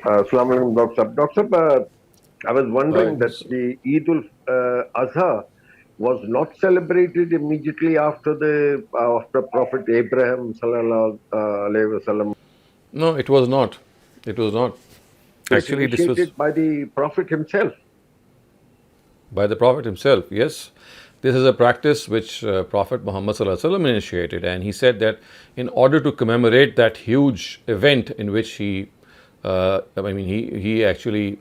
Assalamu alaikum, Dr. Sahab. Dr. Sahab, I was wondering that the Eid al-Adha was not celebrated immediately after the after Prophet Abraham sallallahu alaihi wasallam. No, it was not. It was not. It's Actually, this was initiated by the Prophet himself. by the Prophet himself. Yes, this is a practice which Prophet Muhammad Sallallahu Alaihi Wasallam initiated, and he said that in order to commemorate that huge event in which he actually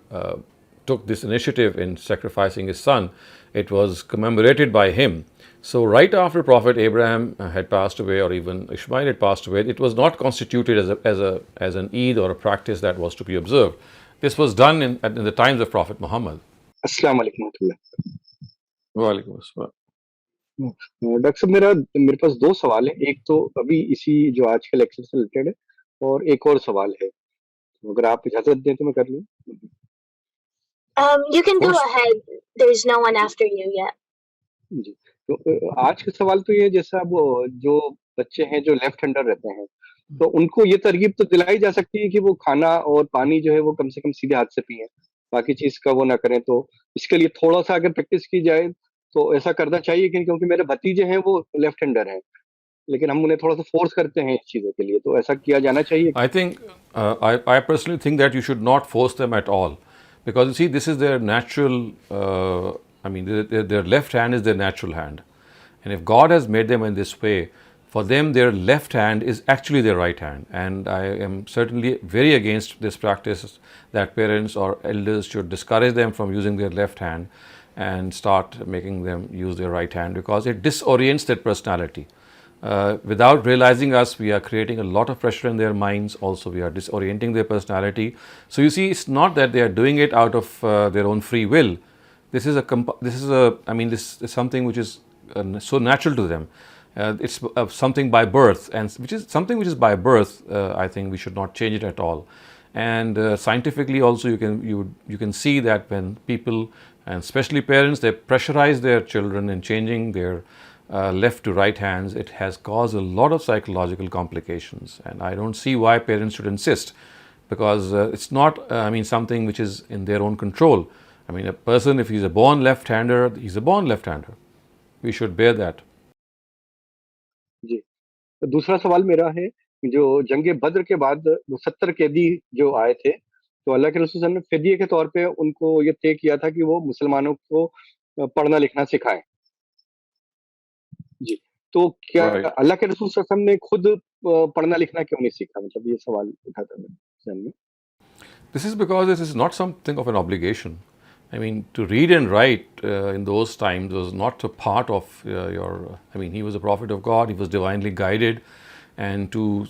took this initiative in sacrificing his son, it was commemorated by him. So right after Prophet Abraham had passed away, or even Ishmael had passed away, it was not constituted as an Eid or a practice that was to be observed. This was done in the times of Prophet Muhammad. अस्सलाम वालेकुम Walaikum assalam. Doctor साहब मेरे पास दो सवाल हैं। एक तो अभी इसी जो आज के लेक्चर से रिलेटेड है, और एक और सवाल है। अगर आप इजाजत दें तो मैं कर लूं। You can go ahead. There's no one after you yet. जी, तो आज का सवाल तो ये, जैसा वो जो बच्चे हैं जो लेफ्ट हैंडर रहते हैं, तो उनको ये तरगीब तो दिलाई जा सकती है कि वो खाना और पानी जो है वो कम से कम सीधे हाथ से पिएं, बाकी चीज का वो ना करें। तो इसके लिए थोड़ा सा अगर प्रैक्टिस की जाए तो ऐसा करना चाहिए, क्योंकि मेरे भतीजे हैं वो लेफ्ट हैंडर हैं, लेकिन हम उन्हें थोड़ा सा फोर्स करते हैं इस चीजों के लिए, तो ऐसा किया जाना चाहिए। I think, I personally think that you should not force them at all, because you see, this is their natural, their left hand is their natural hand. And if God has made them in this way, for them, their left hand is actually their right hand. And I am certainly very against this practice that parents or elders should discourage them from using their left hand and start making them use their right hand, because it disorients their personality. Without realizing us, we are creating a lot of pressure in their minds. Also, we are disorienting their personality. So you see, it's not that they are doing it out of their own free will. This is something which is so natural to them. It's something by birth, and which is something which is by birth. I think we should not change it at all. And scientifically, also, you can see that when people, and especially parents, they pressurize their children in changing their left to right hands, it has caused a lot of psychological complications. And I don't see why parents should insist, because it's not, something which is in their own control. A person, if he's a born left-hander, he's a born left-hander. We should bear that. जी, तो दूसरा सवाल मेरा है, जो जंगे बद्र के बाद वो 70 कैदी जो आए थे, तो अल्लाह के रसूल सल्लल्लाहु अलैहि वसल्लम ने फिदिये के तौर पे उनको ये तय किया था कि वो मुसलमानों को पढ़ना लिखना सिखाएं। जी, तो क्या Right. अल्लाह के रसूल सल्लल्लाहु अलैहि वसल्लम ने खुद पढ़ना लिखना क्यों नहीं सीखा? मतलब ये सवाल उठा था मेरे ज़हन में। This is because this is not something of an obligation. To read and write in those times was not a part of your. He was a prophet of God. He was divinely guided, and to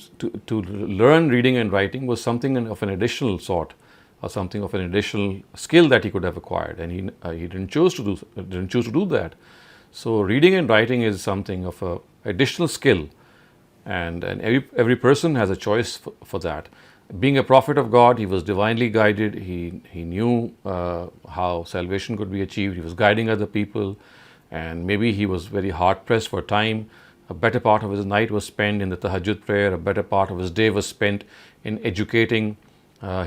learn reading and writing was something of an additional sort, or something of an additional skill that he could have acquired, and he didn't choose to do that. So reading and writing is something of a additional skill, and every person has a choice for that. Being a prophet of God, he was divinely guided. He knew how salvation could be achieved. He was guiding other people, and maybe he was very hard pressed for time. A better part of his night was spent in the tahajjud prayer. A better part of his day was spent in educating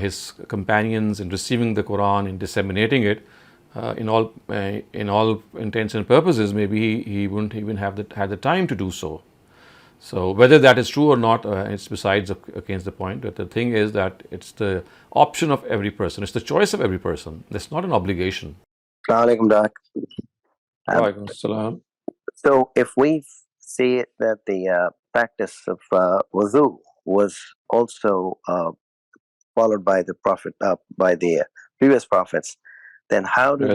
his companions, in receiving the Quran, in disseminating it. In all intents and purposes, maybe he wouldn't even had the time to do so. So whether that is true or not, it's besides against the point. But the thing is that it's the option of every person. It's the choice of every person. It's not an obligation. Assalamualaikum, Doc. Walaikum assalam. So if we see that the practice of wudu was also followed by the prophet, by the previous prophets, then how do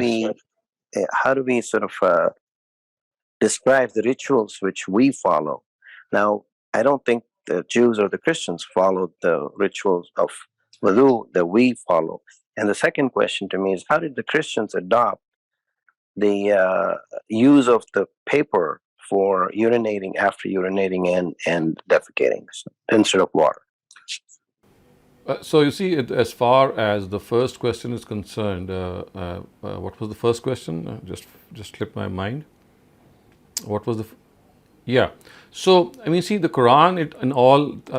we sort of describe the rituals which we follow? Now, I don't think the Jews or the Christians followed the rituals of wudu that we follow. And the second question to me is, how did the Christians adopt the use of the paper for urinating after urinating and defecating instead of water? So you see, as far as the first question is concerned, what was the first question? Just slipped my mind. What was the? Yeah. So see, the Quran,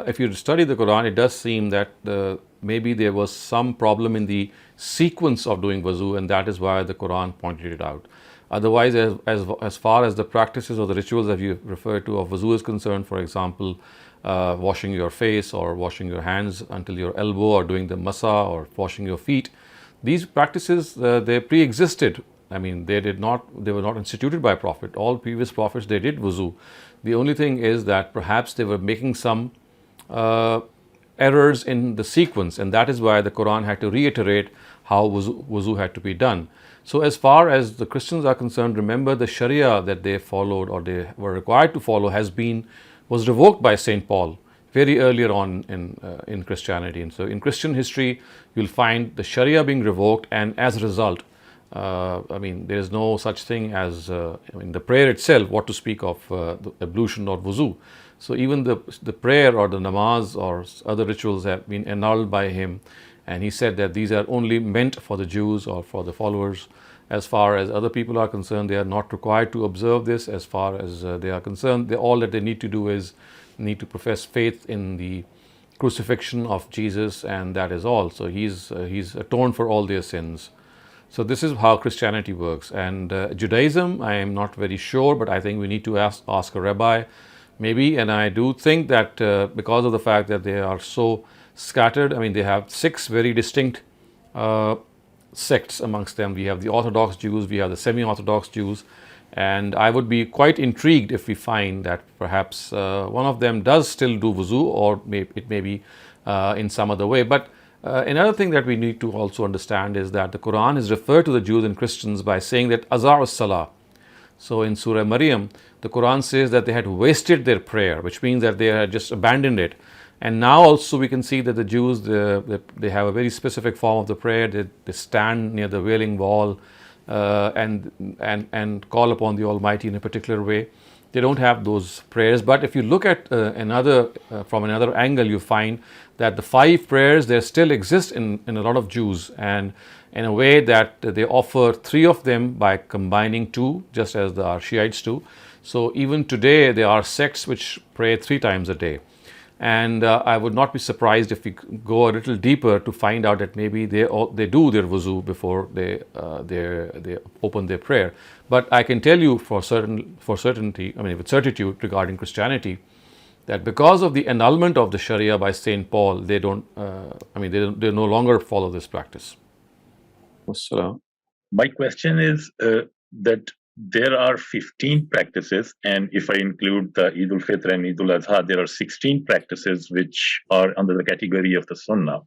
if you study the Quran, it does seem that maybe there was some problem in the sequence of doing wuzu, and that is why the Quran pointed it out. Otherwise, as far as the practices or the rituals that you refer to of wuzu is concerned, for example, washing your face or washing your hands until your elbow, or doing the masa, or washing your feet, these practices, they pre-existed. I mean, they were not instituted by Prophet. All previous prophets, they did wuzu. The only thing is that perhaps they were making some errors in the sequence, and that is why the Quran had to reiterate how wuzu had to be done. So as far as the Christians are concerned, remember the Sharia that they followed, or they were required to follow, was revoked by Saint Paul very earlier on in Christianity. And so in Christian history, you'll find the Sharia being revoked, and as a result, there is no such thing as the prayer itself, what to speak of the ablution or wuzu. So even the prayer or the namaz or other rituals have been annulled by him, and he said that these are only meant for the Jews or for the followers. As far as other people are concerned, they are not required to observe this. As far as they are concerned, all that they need to do is need to profess faith in the crucifixion of Jesus, and that is all. So he's atoned for all their sins. So this is how Christianity works. And Judaism, I am not very sure, but I think we need to ask a rabbi, maybe. And I do think that because of the fact that they are so scattered, they have 6 very distinct sects amongst them. We have the Orthodox Jews, we have the semi-Orthodox Jews, and I would be quite intrigued if we find that perhaps one of them does still do wuzu, or it may be in some other way. But another thing that we need to also understand is that the Quran is referred to the Jews and Christians by saying that azar as-salah. So in Surah Maryam, the Quran says that they had wasted their prayer, which means that they had just abandoned it. And now also we can see that the Jews, they have a very specific form of the prayer. They stand near the Wailing Wall and call upon the Almighty in a particular way. They don't have those prayers. But if you look at from another angle, you find that the 5 prayers, they still exist in a lot of Jews, and in a way that they offer 3 of them by combining 2, just as the Shiites do. So even today, there are sects which pray 3 times a day. And I would not be surprised if we go a little deeper to find out that maybe they do their wuzu before they open their prayer. But I can tell you with certitude regarding Christianity, that because of the annulment of the Sharia by Saint Paul, they no longer follow this practice. My question is that there are 15 practices, and if I include the Eid al-Fitr and Eid al-Adha, there are 16 practices which are under the category of the Sunnah.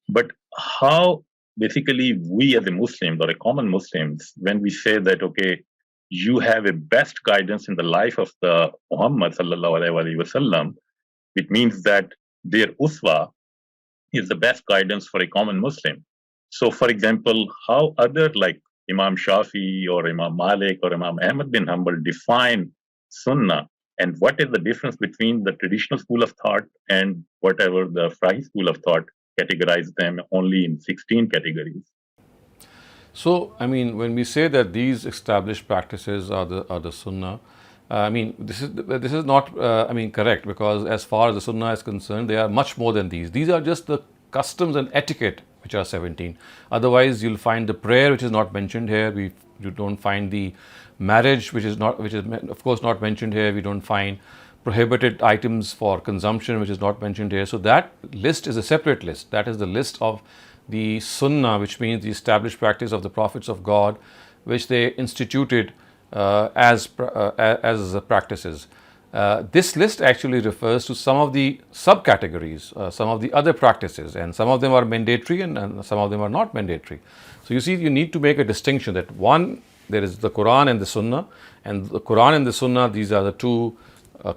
But how basically we as a Muslim or a common Muslims, when we say that, okay, you have a best guidance in the life of the Muhammad sallallahu alaihi wasallam, it means that their uswa is the best guidance for a common Muslim. So for example, how other like Imam Shafi or Imam Malik or Imam Ahmed bin Hanbal define Sunnah, and what is the difference between the traditional school of thought and whatever the Frahi school of thought categorized them only in 16 categories? So, when we say that these established practices are the Sunnah, this is not correct, because as far as the Sunnah is concerned, they are much more than these. These are just the customs and etiquette, which are 17. Otherwise, you'll find the prayer, which is not mentioned here. You don't find the marriage, which is of course not mentioned here. We don't find prohibited items for consumption, which is not mentioned here. So that list is a separate list. That is the list of the Sunnah, which means the established practice of the prophets of God, which they instituted as practices. This list actually refers to some of the subcategories, some of the other practices, and some of them are mandatory and some of them are not mandatory. So you see, you need to make a distinction that one, there is the Quran and the Sunnah, and the Quran and the Sunnah, these are the 2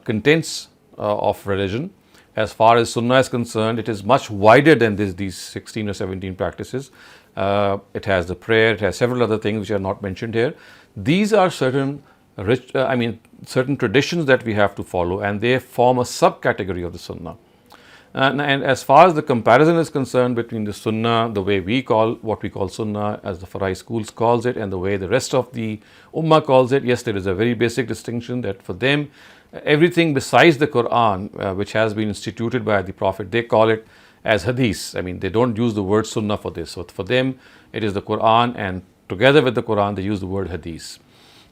contents of religion. As far as Sunnah is concerned, it is much wider than these 16 or 17 practices. It has the prayer, it has several other things which are not mentioned here. These are certain traditions that we have to follow, and they form a subcategory of the Sunnah. And as far as the comparison is concerned between the Sunnah, the way what we call Sunnah, as the Farai schools calls it, and the way the rest of the Ummah calls it, yes, there is a very basic distinction that for them, everything besides the Quran, which has been instituted by the Prophet, they call it as hadith. I mean, they don't use the word sunnah for this. So for them, it is the Quran, and together with the Quran, they use the word hadith.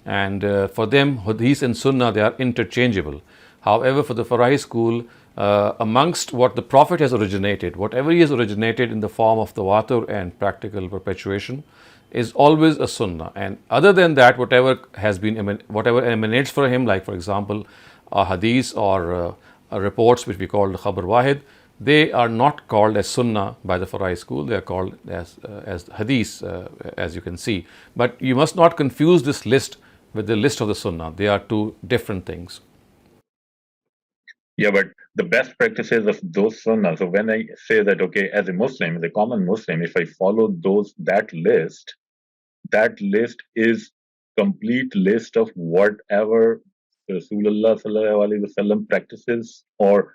And for them, hadith and sunnah, they are interchangeable. However, for the Farahi school, amongst what the Prophet has originated, whatever he has originated in the form of tawatur and practical perpetuation, is always a sunnah. And other than that, whatever whatever emanates from him, like for example, a hadith or reports which we call the khabar wahid, they are not called as sunnah by the Farahi school. They are called as hadith, as you can see. But you must not confuse this list with the list of the sunnah. They are two different things. Yeah, but the best practices of those sunnah. So when I say that, okay, as a Muslim, as a common Muslim, if I follow that list is complete list of whatever Rasulullah sallallahu alaihi wasallam practices, or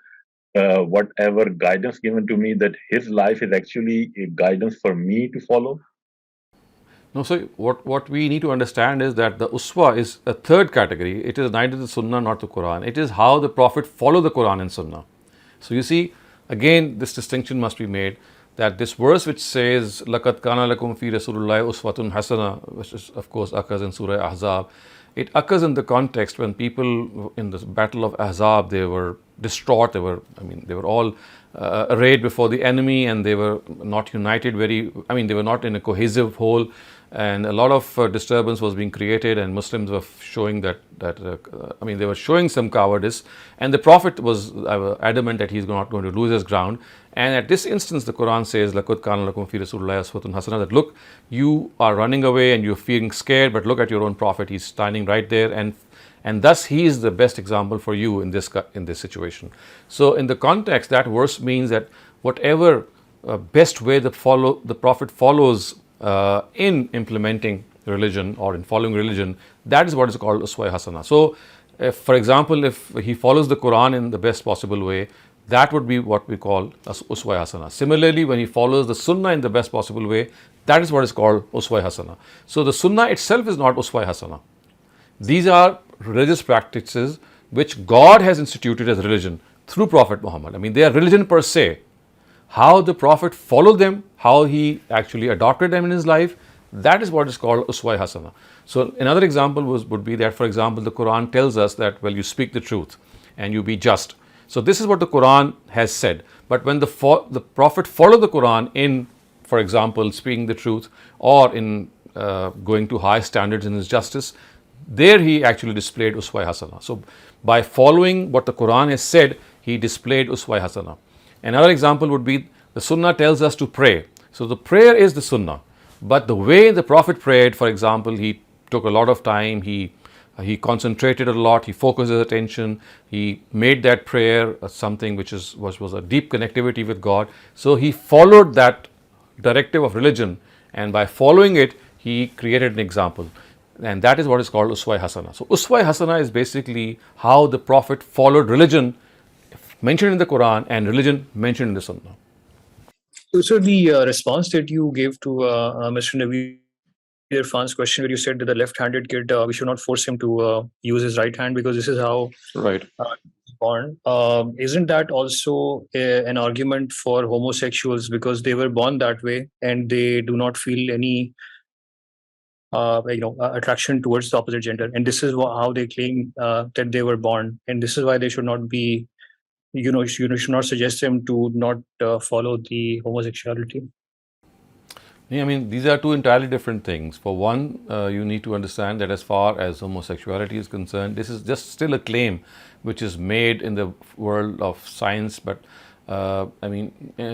whatever guidance given to me, that his life is actually a guidance for me to follow. No, so what we need to understand is that the uswa is a third category. It is neither the sunnah nor the Quran. It is how the Prophet followed the Quran and sunnah. So you see, again, this distinction must be made, that this verse which says laqad kana lakum fi rasulillahi uswatun hasana, which is of course occurs in Surah Ahzab, it occurs in the context when people in the battle of Ahzab, they were distraught. They were all arrayed before the enemy, and they were not united they were not in a cohesive whole, and a lot of disturbance was being created, and Muslims were showing they were showing some cowardice, and the Prophet was adamant that he's not going to lose his ground. And at this instance, the Quran says, "Laqad kana lakum fi rasulillahi uswatun hasana," that look, you are running away and you're feeling scared, but look at your own Prophet; he's standing right there, and thus he is the best example for you in this situation. So, in the context, that verse means that whatever best way the Prophet follows in implementing religion or in following religion, that is what is called uswa hasana. So, for example, if he follows the Quran in the best possible way, that would be what we call uswa hasana. Similarly, when he follows the sunnah in the best possible way, that is what is called uswa hasana. So, the sunnah itself is not uswa hasana. These are religious practices which God has instituted as religion through Prophet Muhammad. I mean, they are religion per se. How the Prophet followed them, how he actually adopted them in his life, that is what is called uswa hasana. So another example would be that, for example, the Quran tells us that, well, you speak the truth and you be just. So this is what the Quran has said. But when the Prophet followed the Quran in, for example, speaking the truth, or in going to high standards in his justice, there he actually displayed uswa hasana. So by following what the Quran has said, he displayed uswa hasana. Another example would be the Sunnah tells us to pray. So the prayer is the Sunnah, but the way the Prophet prayed, for example, he took a lot of time, he concentrated a lot, he focused his attention, he made that prayer something which was a deep connectivity with God. So he followed that directive of religion, and by following it, he created an example. And that is what is called uswa hasana. So uswa hasana is basically how the Prophet followed religion mentioned in the Quran and religion mentioned in the Sunnah. So the response that you gave to Mr. Naveed Irfan's question, where you said that the left-handed kid, we should not force him to use his right hand because this is how right born. Isn't that also an argument for homosexuals, because they were born that way and they do not feel any attraction towards the opposite gender, and this is how they claim that they were born, and this is why they should not be, you should not suggest them to not follow the homosexuality. Yeah, I mean, these are two entirely different things. For one, you need to understand that as far as homosexuality is concerned, this is just still a claim which is made in the world of science. But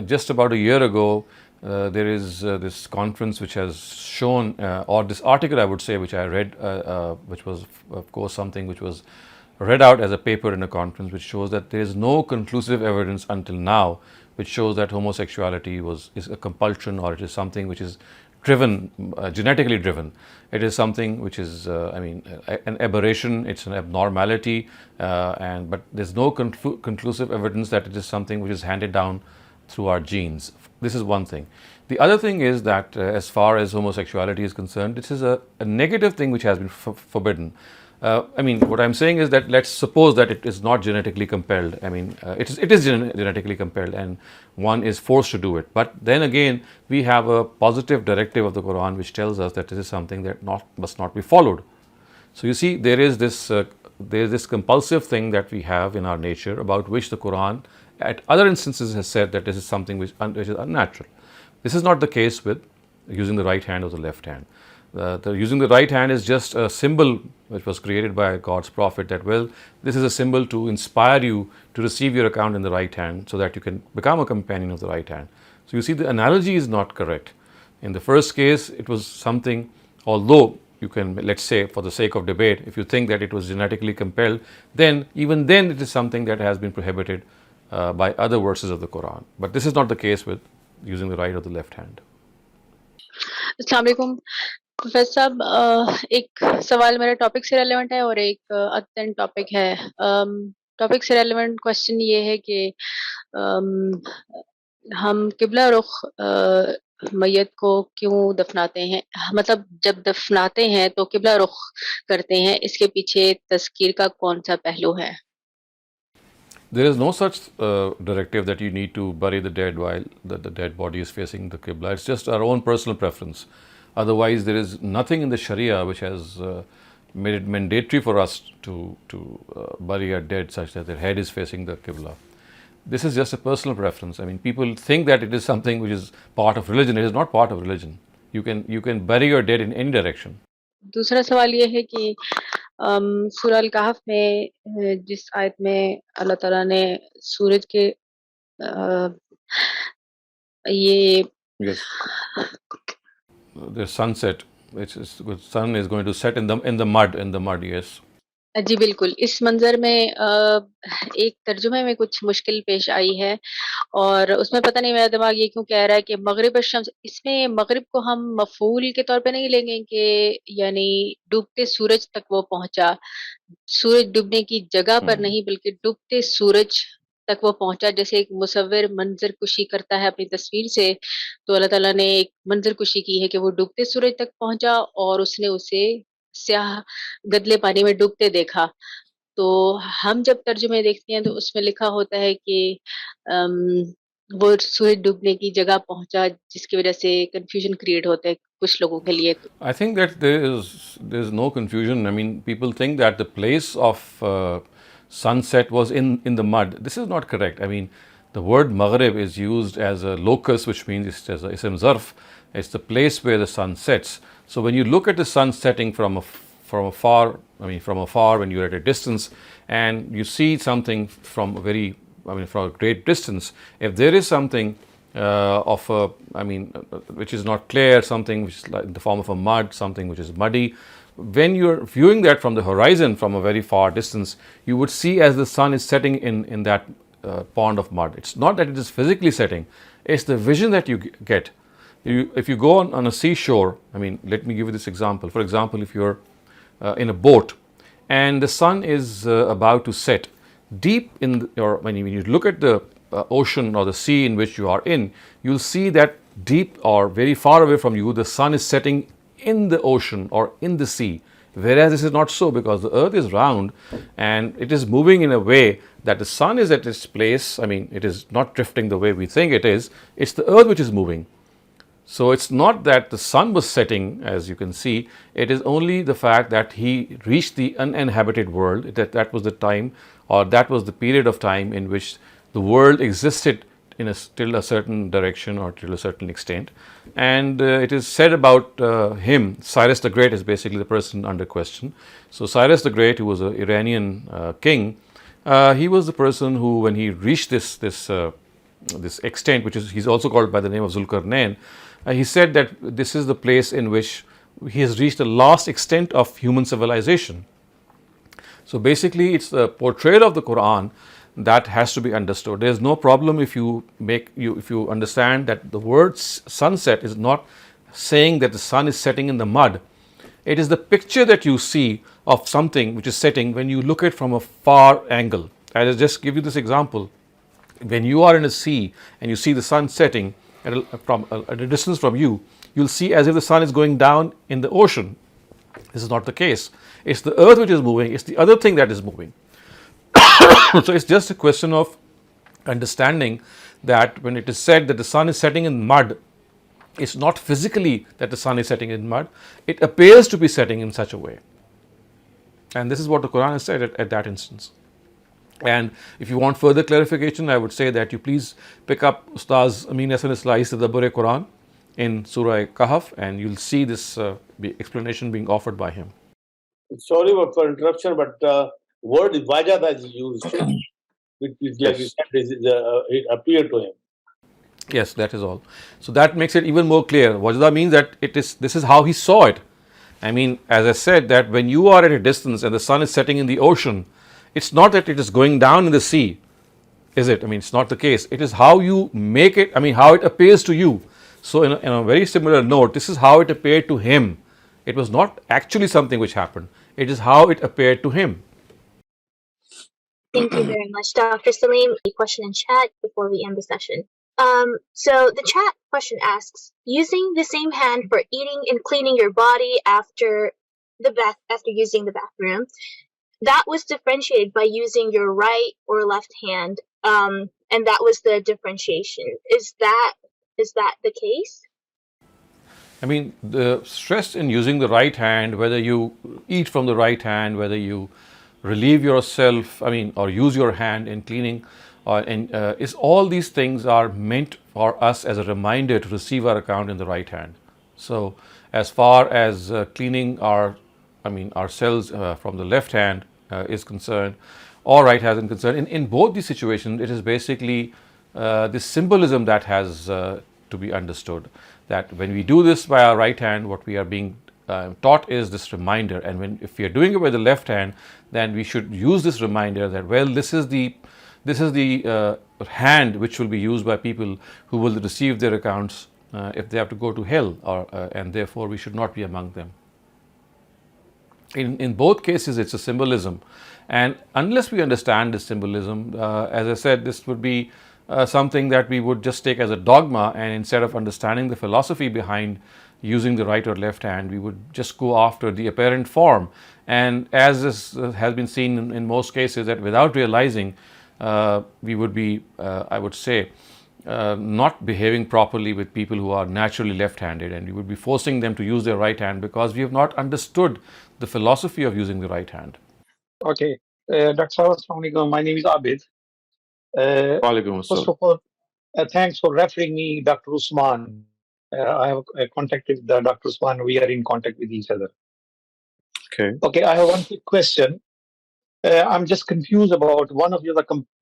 just about a year ago, there is this conference which has shown, or this article, I would say, which I read, which was, of course, something which was read out as a paper in a conference, which shows that there is no conclusive evidence until now which shows that homosexuality is a compulsion, or it is something which is driven, genetically driven. It is something which is, an aberration, it's an abnormality, but there's no conclusive evidence that it is something which is handed down through our genes. This is one thing. The other thing is that as far as homosexuality is concerned, this is a negative thing which has been forbidden. I mean, what I'm saying is that let's suppose that it is not genetically compelled. I mean, it is genetically compelled, and one is forced to do it. But then again, we have a positive directive of the Quran which tells us that this is something that must not be followed. So you see, there is this compulsive thing that we have in our nature, about which the Quran at other instances has said that this is something which is unnatural. This is not the case with using the right hand or the left hand. Using the right hand is just a symbol which was created by God's prophet, that, well, this is a symbol to inspire you to receive your account in the right hand so that you can become a companion of the right hand. So you see, the analogy is not correct. In the first case, it was something, although you can, let's say, for the sake of debate, if you think that it was genetically compelled, then even then it is something that has been prohibited by other verses of the Quran. But this is not the case with using the right or the left hand. अस्सलाम वालेकुम professor साहब, एक सवाल मेरा topic से relevant है और एक अत्यंत टॉपिक है। टॉपिक से रेलेवेंट क्वेश्चन ये है कि हम किबला रुख मैयत को क्यों दफनाते हैं, मतलब जब दफनाते हैं तो किबला रुख करते हैं, इसके पीछे तज़कीर का कौन सा पहलू है? There is no such directive that you need to bury the dead while the dead body is facing the Qibla. It's just our own personal preference. Otherwise, there is nothing in the Sharia which has made it mandatory for us to bury our dead such that their head is facing the Qibla. This is just a personal preference. I mean, people think that it is something which is part of religion. It is not part of religion. You can bury your dead in any direction. दूसरा सवाल ये है कि सूरह अल कहफ में जिस आयत में अल्लाह ताला ने सूरज के ये Yes. The sunset, which is the sun is going to set in the mud. Yes. जी बिल्कुल, इस मंज़र में एक तर्जुमे में कुछ मुश्किल पेश आई है और उसमें पता नहीं मेरा दिमाग ये क्यों कह रहा है कि मग़रिब अश-शम्स, इसमें मग़रिब को हम मफ़ऊल के तौर पे नहीं लेंगे कि यानी डूबते सूरज तक वो पहुँचा, सूरज डूबने की जगह पर नहीं बल्कि डूबते सूरज तक वो पहुँचा। जैसे एक मुसव्विर मंज़र कुशी करता है अपनी तस्वीर से, तो अल्लाह ताला ने एक मंज़र कुशी की है कि वो डूबते सूरज तक पहुँचा और उसने उसे स्याह गदले पानी में डूबते देखा। तो हम जब तर्जुमे देखते हैं तो उसमें लिखा होता है कि वो सूरज डूबने की जगह पहुँचा, जिसकी वजह से कन्फ्यूजन क्रिएट होता है कुछ लोगों के लिए। I think that there is no confusion. I mean, people think that the place of sunset was in the mud. This is not correct. I mean, the word Maghrib is used as a locus, which means it's as a ism zarf. It's the place where the sun sets. So when you look at the sun setting from afar, when you're at a distance, and you see something from a great distance, if there is something which is not clear, something which is like in the form of a mud, something which is muddy, when you're viewing that from the horizon from a very far distance, you would see as the sun is setting in that pond of mud. It's not that it is physically setting, it's the vision that you get. If you go on a seashore, I mean, let me give you this example. For example, if you're in a boat and the sun is about to set, deep when you look at the ocean or the sea in which you are in, you'll see that deep or very far away from you, the sun is setting in the ocean or in the sea. Whereas this is not so, because the earth is round and it is moving in a way that the sun is at its place. I mean, it is not drifting the way we think it is. It's the earth which is moving. So it's not that the sun was setting, as you can see, it is only the fact that he reached the uninhabited world, that was the time, or that was the period of time in which the world existed till a certain direction or till a certain extent. And it is said about him, Cyrus the Great is basically the person under question. So Cyrus the Great, who was an Iranian king, he was the person who, when he reached this extent, which is he's also called by the name of Zulkarnain, he said that this is the place in which he has reached the last extent of human civilization. So basically, it's the portrayal of the Quran that has to be understood. There is no problem if you understand that the word sunset is not saying that the sun is setting in the mud. It is the picture that you see of something which is setting when you look at it from a far angle. I'll just give you this example. When you are in a sea and you see the sun setting at a distance from you, you'll see as if the sun is going down in the ocean. This is not the case. It's the earth which is moving, it's the other thing that is moving. So it's just a question of understanding that when it is said that the sun is setting in mud, it's not physically that the sun is setting in mud, it appears to be setting in such a way. And this is what the Quran has said at that instance. And if you want further clarification, I would say that you please pick up Ustaz Amin Hassan Islai's Tadabbur Quran in Surah Kahf, and you'll see this explanation being offered by him. Sorry for interruption, but word wajad is used, which is like you said, it appeared to him. Yes, that is all. So that makes it even more clear. Wajda means that this is how he saw it. I mean, as I said, that when you are at a distance and the sun is setting in the ocean, it's not that it is going down in the sea, is it? I mean, it's not the case. It is how you make it, I mean, how it appears to you. So in a very similar note, this is how it appeared to him. It was not actually something which happened. It is how it appeared to him. Thank you very much, Dr. Saleem. A question in chat before we end the session. So the chat question asks, using the same hand for eating and cleaning your body after using the bathroom, that was differentiated by using your right or left hand, and that was the differentiation. Is that the case? I mean, the stress in using the right hand, whether you eat from the right hand, whether you relieve yourself, I mean, or use your hand in cleaning, is all these things are meant for us as a reminder to receive our account in the right hand. So, as far as cleaning ourselves from the left hand is concerned, or right hand is concerned, in both these situations, it is basically this symbolism that has to be understood. That when we do this by our right hand, what we are being taught is this reminder, and if we are doing it by the left hand, then we should use this reminder that, well, this is the hand which will be used by people who will receive their accounts if they have to go to hell, and therefore we should not be among them. In both cases, it's a symbolism, and unless we understand this symbolism, as I said, this would be something that we would just take as a dogma, and instead of understanding the philosophy behind using the right or left hand, we would just go after the apparent form. And as this has been seen in most cases, that without realizing, we would be, I would say, not behaving properly with people who are naturally left-handed, and we would be forcing them to use their right hand because we have not understood the philosophy of using the right hand. Okay, Dr. Assalamualaikum. My name is Abid. First of all, thanks for referring me Dr. Usman. I have contacted Dr. Usman. We are in contact with each other. Okay, I have one quick question. I'm just confused about one of your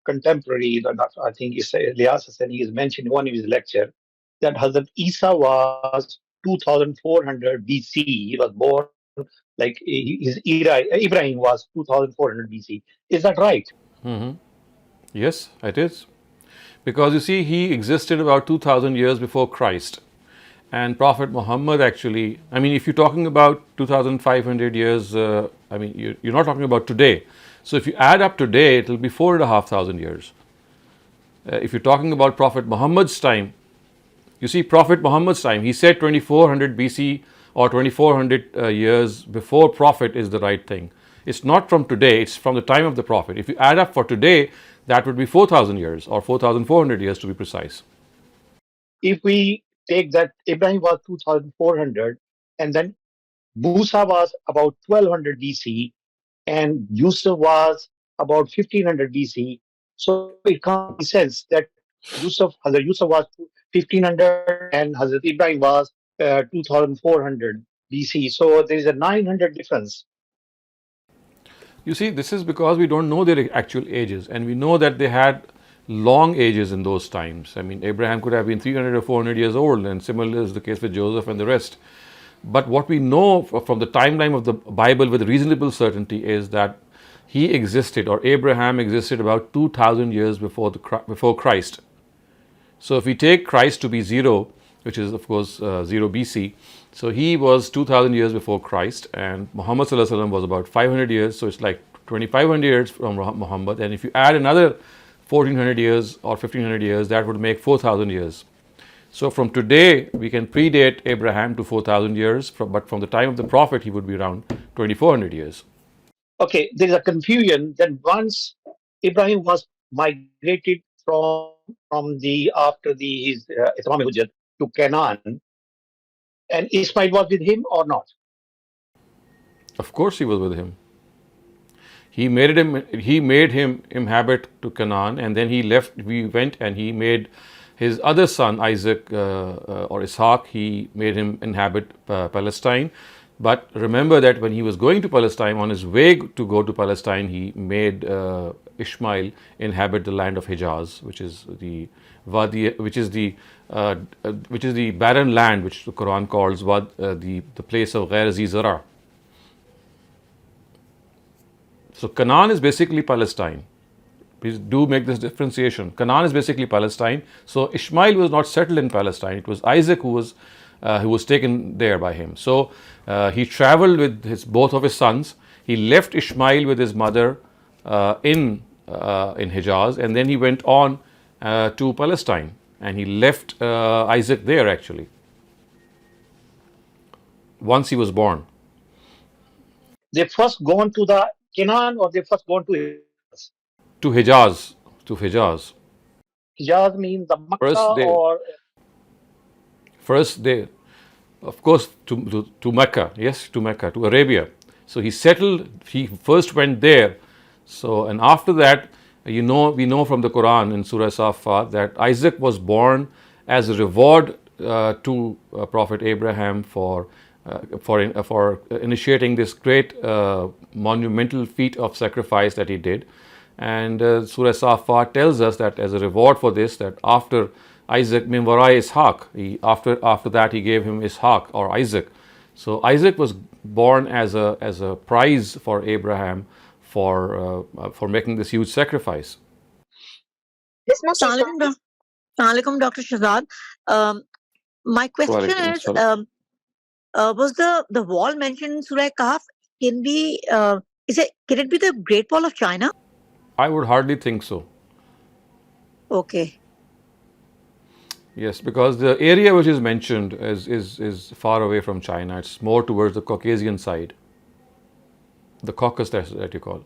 contemporary, I think Ilyas Hassani is mentioned in one of his lecture that Hazrat Isa was 2400 BC. He was born like his era, Ibrahim was 2400 BC. Is that right? Mm-hmm. Yes, it is. Because you see, he existed about 2000 years before Christ. And Prophet Muhammad actually, I mean, if you're talking about 2500 years, I mean, you're not talking about today. So if you add up today, it will be 4,500 years. If you're talking about Prophet Muhammad's time, you see, Prophet Muhammad's time, he said 2400 BC or 2400 years before Prophet is the right thing. It's not from today, it's from the time of the Prophet. If you add up for today, that would be 4,000 years or 4,400 years to be precise. If we take that Ibrahim was 2400 and then Musa was about 1200 BC and Yusuf was about 1500 BC. So it comes sense that Hazrat Yusuf was 1500 and Hazrat Ibrahim was 2400 BC. So there is a 900 difference. You see, this is because we don't know their actual ages, and we know that they had long ages in those times. I mean, Abraham could have been 300 or 400 years old, and similar is the case with Joseph and the rest. But what we know from the timeline of the Bible with reasonable certainty is that he existed, or Abraham existed, about 2000 years before Christ. So if we take Christ to be 0, which is of course 0 BC, so he was 2000 years before Christ, and Muhammad Sallallahu Alaihi Wasallam was about 500 years, so it's like 2500 years from Muhammad, and if you add another 1400 years or 1500 years, that would make 4000 years. So from today, we can predate Abraham to 4,000 years, but from the time of the Prophet, he would be around 2,400 years. Okay, there is a confusion that once Ibrahim was migrated from the after the his Islamic Hujjat to Canaan, and Ismail was with him or not? Of course, he was with him. He made him inhabit to Canaan, and then he left. We went and he made his other son Isaac or Ishaq. He made him inhabit Palestine. But remember that when he was going to Palestine, on his way to go to Palestine, he made Ishmael inhabit the land of Hijaz, which is the Wadi, which is the barren land, which the Quran calls the place of Ghair Zara. So Canaan is basically Palestine. Please do make this differentiation. Canaan is basically Palestine. So Ishmael was not settled in Palestine. It was Isaac who was taken there by him. So he traveled with both of his sons. He left Ishmael with his mother in Hijaz, and then he went on to Palestine, and he left Isaac there actually. Once he was born. They first gone to the Canaan or they first gone to Hijaz? To Hijaz. To Hijaz. Hijaz means the Makkah or? First they, of course, to Mecca. Yes, to Mecca, to Arabia. So he settled, he first went there. So, and after that, we know from the Quran in Surah Safat that Isaac was born as a reward to Prophet Abraham for initiating this great monumental feat of sacrifice that he did. And Surah Safat tells us that as a reward for this, that after Isaac, min warai Ishaq, after that he gave him Ishaq or Isaac. So Isaac was born as a prize for Abraham for making this huge sacrifice. Assalamu alaikum, Dr. Shehzad. My question is, was the wall mentioned in Surah Kahf? Can it be the Great Wall of China? I would hardly think so. Okay. Yes, because the area which is mentioned is far away from China. It's more towards the Caucasian side, the Caucasus that you call.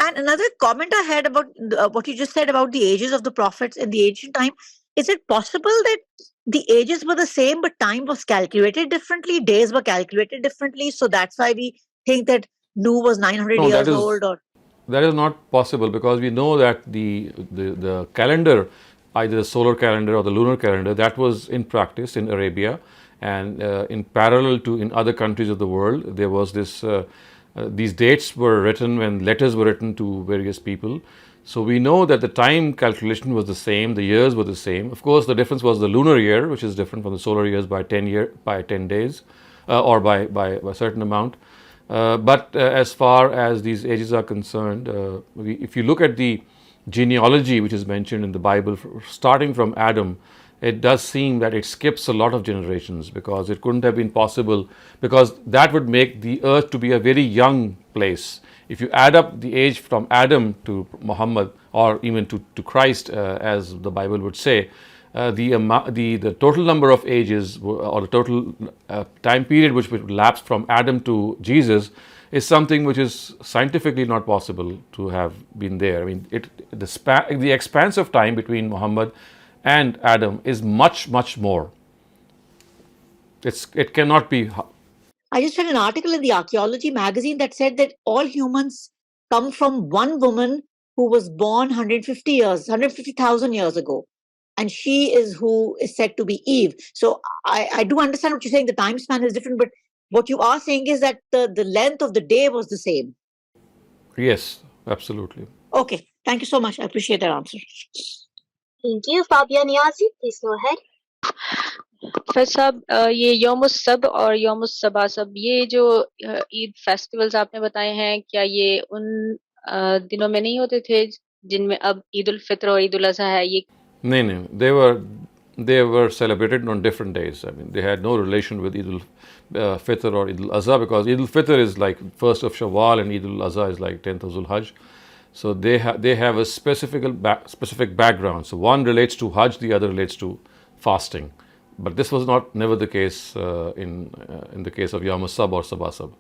And another comment I had about what you just said about the ages of the prophets in the ancient time. Is it possible that the ages were the same, but time was calculated differently, days were calculated differently? So that's why we think that Nuh was 900 years old? Or that is not possible, because we know that the calendar, either the solar calendar or the lunar calendar, that was in practice in Arabia, and in parallel to in other countries of the world, there was this. These dates were written when letters were written to various people. So we know that the time calculation was the same, the years were the same. Of course, the difference was the lunar year, which is different from the solar years by 10 days, or by a certain amount. But as far as these ages are concerned, if you look at the genealogy which is mentioned in the Bible, starting from Adam, it does seem that it skips a lot of generations, because it couldn't have been possible, because that would make the earth to be a very young place. If you add up the age from Adam to Muhammad, or even to Christ, as the Bible would say, the total number of ages, or the total time period which would lapse from Adam to Jesus, is something which is scientifically not possible to have been there. I mean, the expanse of time between Muhammad and Adam is much more. It cannot be. I just read an article in the Archaeology magazine that said that all humans come from one woman who was born 150,000 years ago, and she is who is said to be Eve. So I do understand what you're saying. The time span is different, but what you are saying is that the length of the day was the same. Yes, absolutely. Okay, thank you so much. I appreciate that answer. Thank you. Fabia Niazi, please go ahead. Faiz साहब, ये यौमुस सब और यौमुस सबा सब, ये जो Eid festivals आपने बताए हैं, क्या ये उन दिनों में नहीं होते थे जिनमें अब ईद उल फित्र और ईद उल अज़हा है? ये नहीं, they were celebrated on different days. I mean, they had no relation with Eid al-Fitr or Eid al-Azha, because Eid al-Fitr is like 1st of Shawwal and Eid al-Azha is like 10th of Zul-Hajj. So they have a specific background. So one relates to Hajj, the other relates to fasting. But this was never the case in the case of Yawm Sab or Sabasab.